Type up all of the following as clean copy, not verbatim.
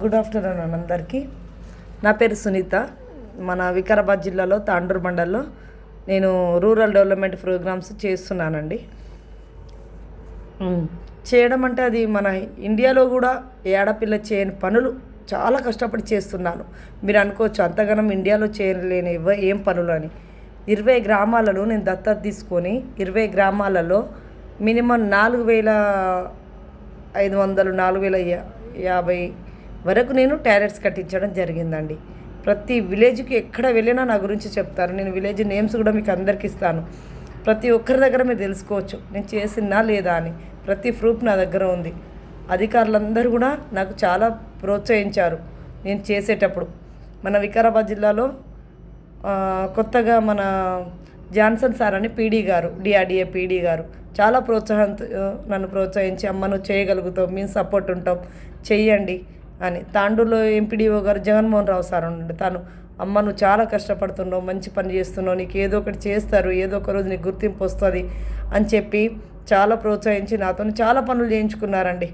Good afternoon అందరికీ. నా పేరు సునీత. మన వికారాబాద్ జిల్లాలో తాండూరు మండల్లో నేను రూరల్ డెవలప్మెంట్ ప్రోగ్రామ్స్ చేస్తున్నానండి. చేయడం అంటే అది మన ఇండియాలో కూడా ఏ ఆడపిల్ల చేయని పనులు చాలా కష్టపడి చేస్తున్నాను. మీరు అనుకోవచ్చు అంతగానం ఇండియాలో చేయలేని ఏం పనులు అని. 20 గ్రామాలలో నేను దత్తత తీసుకొని 20 గ్రామాలలో మినిమం 4,500 4,050 వరకు నేను టాయిలెట్స్ కట్టించడం జరిగిందండి. ప్రతి విలేజ్కి ఎక్కడ వెళ్ళినా నా గురించి చెప్తారు. నేను విలేజ్ నేమ్స్ కూడా మీకు అందరికి ఇస్తాను. ప్రతి ఒక్కరి దగ్గర మీరు తెలుసుకోవచ్చు నేను చేసినా లేదా అని. ప్రతి ప్రూఫ్ నా దగ్గర ఉంది. అధికారులందరూ కూడా నాకు చాలా ప్రోత్సహించారు నేను చేసేటప్పుడు. మన వికారాబాద్ జిల్లాలో కొత్తగా మన జాన్సన్ సార్ అని పీడీ గారు, డిఆర్డిఏ పీడీ గారు చాలా నన్ను ప్రోత్సహించి అమ్మ నువ్వు చేయగలుగుతావు, మేము సపోర్ట్ ఉంటాం, చెయ్యండి అని. తాండూరులో ఎంపీడీఓ గారు జగన్మోహన్ రావు సార్ ఉండండి. తను అమ్మ నువ్వు చాలా కష్టపడుతున్నావు, మంచి పని చేస్తున్నావు, నీకు ఏదో ఒకటి చేస్తారు, ఏదో ఒక రోజు నీకు గుర్తింపు వస్తుంది అని చెప్పి చాలా ప్రోత్సహించి నాతో చాలా పనులు చేయించుకున్నారండి.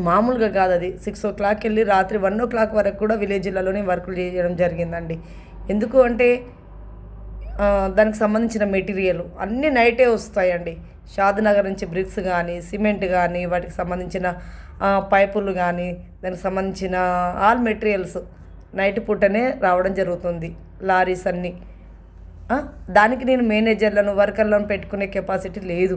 మామూలుగా కాదు అది. 6 o'clock వెళ్ళి రాత్రి 1 o'clock వరకు కూడా విలేజ్లలోనే వర్కులు చేయడం జరిగిందండి. ఎందుకు అంటే దానికి సంబంధించిన మెటీరియల్ అన్నీ నైటే వస్తాయండి. షాద్నగర్ నుంచి బ్రిక్స్ కానీ, సిమెంట్ కానీ, వాటికి సంబంధించిన పైపులు కానీ, దానికి సంబంధించిన ఆల్ మెటీరియల్స్ నైట్ పూటనే రావడం జరుగుతుంది. లారీస్ అన్నీ. దానికి నేను మేనేజర్లను వర్కర్లను పెట్టుకునే కెపాసిటీ లేదు.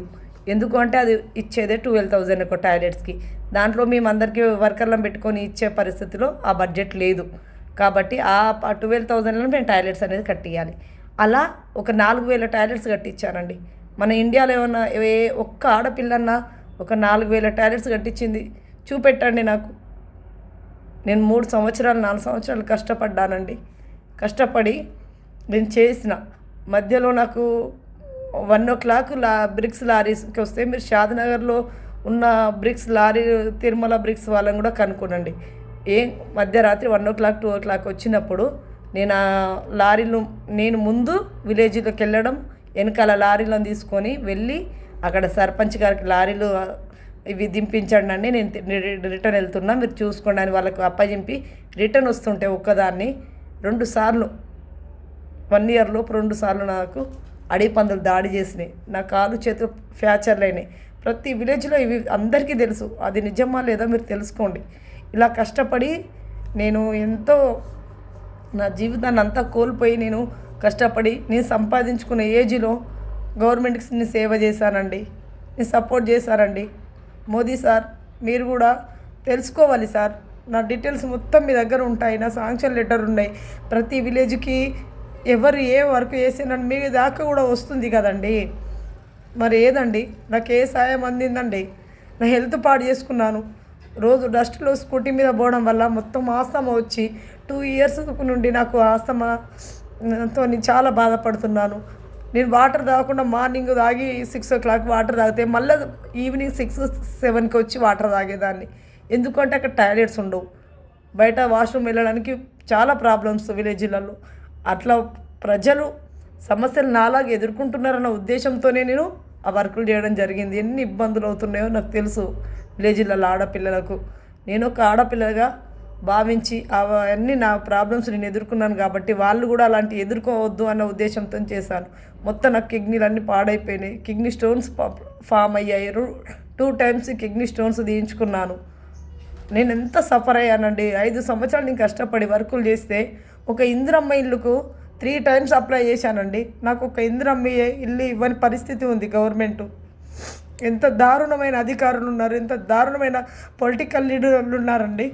ఎందుకు అంటే అది ఇచ్చేదే 12,000 ఒక టాయిలెట్స్కి. దాంట్లో మేము అందరికీ వర్కర్లను పెట్టుకొని ఇచ్చే పరిస్థితిలో ఆ బడ్జెట్ లేదు. కాబట్టి ఆ 12,000లో మేము టాయిలెట్స్ అనేది కట్టియాలి. అలా ఒక 4,000 టాయిలెట్స్ కట్టించానండి. మన ఇండియాలో ఏమన్నా ఒక్క ఆడపిల్లన్నా ఒక 4,000 టాయిలెట్స్ కట్టించింది చూపెట్టండి నాకు. నేను 3 సంవత్సరాలు 4 సంవత్సరాలు కష్టపడ్డానండి. కష్టపడి నేను చేసిన మధ్యలో నాకు 1 o'clock బ్రిక్స్ లారీస్కి వస్తే మీరు షాద్నగర్లో ఉన్న బ్రిక్స్ లారీ తిరుమల బ్రిక్స్ వాళ్ళని కూడా కనుక్కోనండి. మధ్యరాత్రి 1 o'clock 2 o'clock వచ్చినప్పుడు నేను ఆ లారీలు నేను ముందు విలేజ్లోకి వెళ్ళడం, వెనకాల లారీలను తీసుకొని వెళ్ళి అక్కడ సర్పంచ్ గారికి లారీలు ఇవి దింపించండి అండి, నేను రిటర్న్ వెళ్తున్నా మీరు చూసుకోండి అని వాళ్ళకు అప్పగింపి రిటర్న్ వస్తుంటే ఒక్కదాన్ని 2 సార్లు 1 year లోపు 2 సార్లు నాకు అడవి పందులు దాడి చేసినాయి. నా కాలు చేతులు ఫ్రాక్చర్లు అయినాయి. ప్రతి విలేజ్లో ఇవి అందరికీ తెలుసు. అది నిజమా లేదా మీరు తెలుసుకోండి. ఇలా కష్టపడి నేను ఎంతో నా జీవితాన్ని అంతా కోల్పోయి నేను కష్టపడి నేను సంపాదించుకున్న ఏజ్లో గవర్నమెంట్కి నేను సేవ చేశానండి. నేను సపోర్ట్ చేశానండి. మోదీ సార్ మీరు కూడా తెలుసుకోవాలి సార్. నా డీటెయిల్స్ మొత్తం మీ దగ్గర ఉంటాయి. నా శాంక్షన్ లెటర్ ఉన్నాయి. ప్రతి విలేజ్కి ఎవరు ఏ వర్క్ చేసినని మీ దాకా కూడా వస్తుంది కదండి. మరి ఏదండి నాకు ఏ సాయం అందిందండి? నా హెల్త్ పాడు చేసుకున్నాను. రోజు డస్ట్లో స్కూటీ మీద పోవడం వల్ల మొత్తం ఆస్తమా వచ్చి 2 years నుండి నాకు ఆస్తమాతో చాలా బాధపడుతున్నాను. నేను వాటర్ తాగకుండా మార్నింగ్ తాగి 6 o'clock వాటర్ తాగితే మళ్ళీ ఈవినింగ్ 6-7కి వచ్చి వాటర్ తాగేదాన్ని. ఎందుకంటే అక్కడ టాయిలెట్స్ ఉండవు. బయట వాష్రూమ్ వెళ్ళడానికి చాలా ప్రాబ్లమ్స్ విలేజ్లలో. అట్లా ప్రజలు సమస్యలు నాలాగా ఎదుర్కొంటున్నారన్న ఉద్దేశంతోనే నేను ఆ వర్కులు చేయడం జరిగింది. ఎన్ని ఇబ్బందులు అవుతున్నాయో నాకు తెలుసు విలేజ్లలో ఆడపిల్లలకు. నేను ఒక ఆడపిల్లగా భావించి అవన్నీ నా ప్రాబ్లమ్స్ నేను ఎదుర్కొన్నాను కాబట్టి వాళ్ళు కూడా అలాంటి ఎదుర్కోవద్దు అన్న ఉద్దేశంతో చేశాను. మొత్తం నాకు కిడ్నీలు అన్నీ పాడైపోయినాయి. కిడ్నీ స్టోన్స్ ఫామ్ అయ్యాయి. 2 times కిడ్నీ స్టోన్స్ తీయించుకున్నాను. నేను ఎంత సఫర్ అయ్యానండి. 5 సంవత్సరాలు నేను కష్టపడి వర్కులు చేస్తే ఒక ఇందిరమ్మ ఇల్లుకు 3 times అప్లై చేశానండి. నాకు ఒక ఇందిరమ్మ ఇల్లు ఇవ్వని పరిస్థితి ఉంది గవర్నమెంట్. ఎంత దారుణమైన అధికారులు ఉన్నారు, ఎంత దారుణమైన పొలిటికల్ లీడర్లు ఉన్నారండి.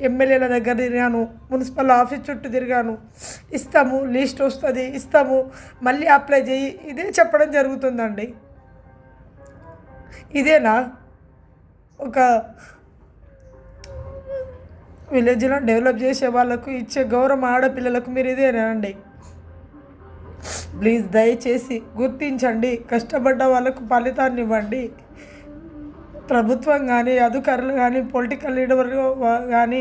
ఎమ్మెల్యేల దగ్గర తిరిగాను, మున్సిపల్ ఆఫీస్ చుట్టూ తిరిగాను. ఇస్తాము, లిస్ట్ వస్తుంది, ఇస్తాము, మళ్ళీ అప్లై చేయి, ఇదే చెప్పడం జరుగుతుందండి. ఇదేనా ఒక విలేజ్లో డెవలప్ చేసే వాళ్ళకు ఇచ్చే గౌరవం ఆడపిల్లలకు? మీరు ఇదేనా అండి? ప్లీజ్ దయచేసి గుర్తించండి. కష్టపడ్డ వాళ్ళకు ఫలితాన్ని ఇవ్వండి. ప్రభుత్వం కానీ, అధికారులు కానీ, పొలిటికల్ లీడర్ కానీ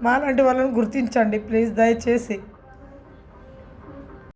మాలాంటి వాళ్ళని గుర్తించండి ప్లీజ్ దయచేసి.